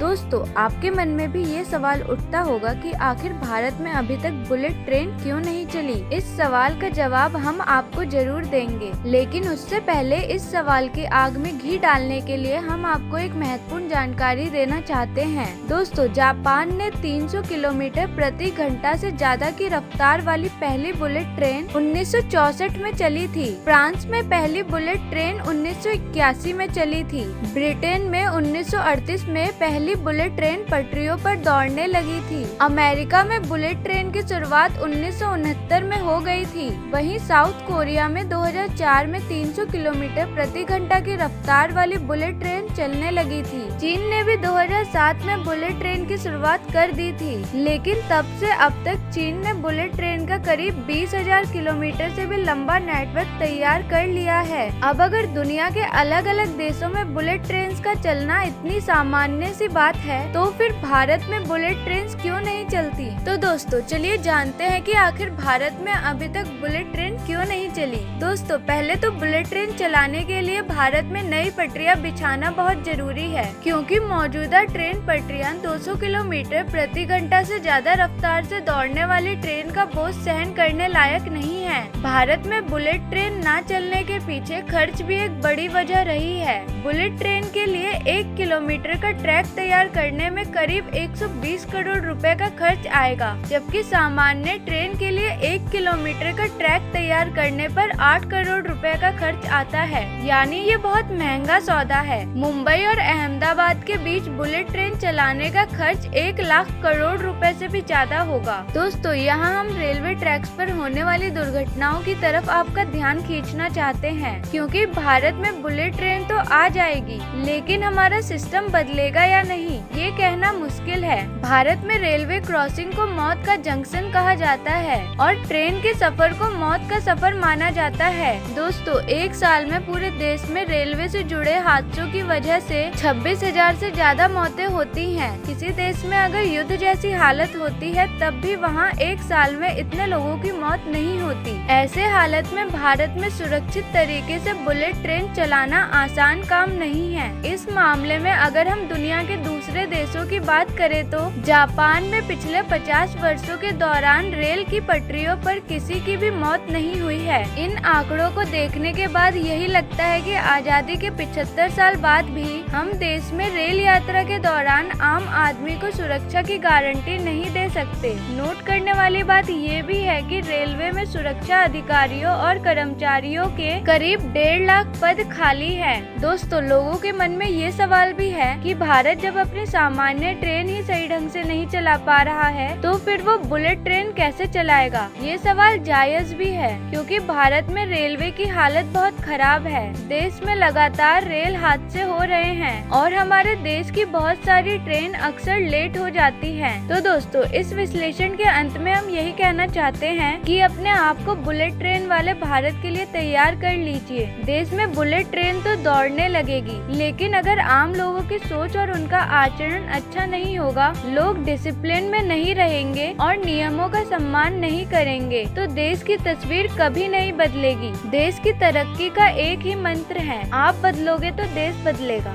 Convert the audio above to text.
दोस्तों, आपके मन में भी ये सवाल उठता होगा कि आखिर भारत में अभी तक बुलेट ट्रेन क्यों नहीं चली। इस सवाल का जवाब हम आपको जरूर देंगे, लेकिन उससे पहले इस सवाल की आग में घी डालने के लिए हम आपको एक महत्वपूर्ण जानकारी देना चाहते हैं। दोस्तों, जापान ने 300 किलोमीटर प्रति घंटा से ज्यादा की रफ्तार वाली पहली बुलेट ट्रेन 1964 में चली थी। फ्रांस में पहली बुलेट ट्रेन 1981 में चली थी। ब्रिटेन में 1938 में पहली बुलेट ट्रेन पटरियों पर दौड़ने लगी थी। अमेरिका में बुलेट ट्रेन की शुरुआत 1969 में हो गई थी। वहीं साउथ कोरिया में 2004 में 300 किलोमीटर प्रति घंटा की रफ्तार वाली बुलेट ट्रेन चलने लगी थी। चीन ने भी 2007 में बुलेट ट्रेन की शुरुआत कर दी थी, लेकिन तब से अब तक चीन ने बुलेट ट्रेन का करीब 20,000 किलोमीटर से भी लंबा नेटवर्क तैयार कर लिया है। अब अगर दुनिया के अलग अलग देशों में बुलेट ट्रेन का चलना इतनी सामान्य सी बात है, तो फिर भारत में बुलेट ट्रेन क्यों नहीं चलती। तो दोस्तों, चलिए जानते हैं कि आखिर भारत में अभी तक बुलेट ट्रेन क्यों नहीं चली। दोस्तों, पहले तो बुलेट ट्रेन चलाने के लिए भारत में नई पटरियां बिछाना बहुत जरूरी है, क्योंकि मौजूदा ट्रेन पटरियां 200 किलोमीटर प्रति घंटा से ज्यादा रफ्तार से दौड़ने वाली ट्रेन का बोझ सहन करने लायक नहीं है। भारत में बुलेट ट्रेन न चलने के पीछे खर्च भी एक बड़ी वजह रही है। बुलेट ट्रेन के लिए 1 किलोमीटर का ट्रैक तैयार करने में करीब 120 करोड़ रुपए का खर्च आएगा, जबकि सामान्य ट्रेन के लिए 1 किलोमीटर का ट्रैक तैयार करने पर 8 करोड़ रुपए का खर्च आता है। यानी ये बहुत महंगा सौदा है। मुंबई और अहमदाबाद के बीच बुलेट ट्रेन चलाने का खर्च 1 लाख करोड़ रुपए से भी ज्यादा होगा। दोस्तों, यहाँ हम रेलवे ट्रैक्स पर होने वाली दुर्घटनाओं की तरफ आपका ध्यान खींचना चाहते हैं, क्योंकि भारत में बुलेट ट्रेन तो आ जाएगी, लेकिन हमारा सिस्टम बदलेगा या नहीं, ये कहना मुश्किल है। भारत में रेलवे क्रॉसिंग को मौत का जंक्शन कहा जाता है और ट्रेन के सफर को मौत का सफर माना जाता है। दोस्तों, एक साल में पूरे देश में रेलवे से जुड़े हादसों की वजह से 26,000 से ज्यादा मौतें होती हैं। किसी देश में अगर युद्ध जैसी हालत होती है, तब भी वहाँ एक साल में इतने लोगों की मौत नहीं होती। ऐसे हालत में भारत में सुरक्षित तरीके से बुलेट ट्रेन चलाना आसान काम नहीं है। इस मामले में अगर हम दुनिया के दूसरे देशों की बात करें तो जापान में पिछले 50 वर्षों के दौरान रेल की पटरियों पर किसी की भी मौत नहीं हुई है। इन आंकड़ों को देखने के बाद यही लगता है कि आजादी के 75 साल बाद भी हम देश में रेल यात्रा के दौरान आम आदमी को सुरक्षा की गारंटी नहीं दे सकते। नोट करने वाली बात ये भी है कि रेलवे में सुरक्षा अधिकारियों और कर्मचारियों के करीब 1.5 लाख पद खाली है। दोस्तों, लोगों के मन में ये सवाल भी है कि भारत जब अपनी सामान्य ट्रेन ही सही ढंग से नहीं चला पा रहा है, तो फिर वो बुलेट ट्रेन कैसे चलाएगा। ये सवाल जायज भी है, क्योंकि भारत में रेलवे की हालत बहुत खराब है। देश में लगातार रेल हादसे हो रहे हैं और हमारे देश की बहुत सारी ट्रेन अक्सर लेट हो जाती हैं। तो दोस्तों, इस विश्लेषण के अंत में हम यही कहना चाहते हैं कि अपने आप को बुलेट ट्रेन वाले भारत के लिए तैयार कर लीजिए। देश में बुलेट ट्रेन तो दौड़ने लगेगी, लेकिन अगर आम लोगों की सोच और उनका आचरण अच्छा नहीं होगा, लोग डिसिप्लिन में नहीं रहेंगे और नियमों का सम्मान नहीं करेंगे, तो देश की तस्वीर कभी नहीं बदलेगी। देश की तरक्की का एक ही मंत्र है, आप बदलोगे तो देश बदलेगा।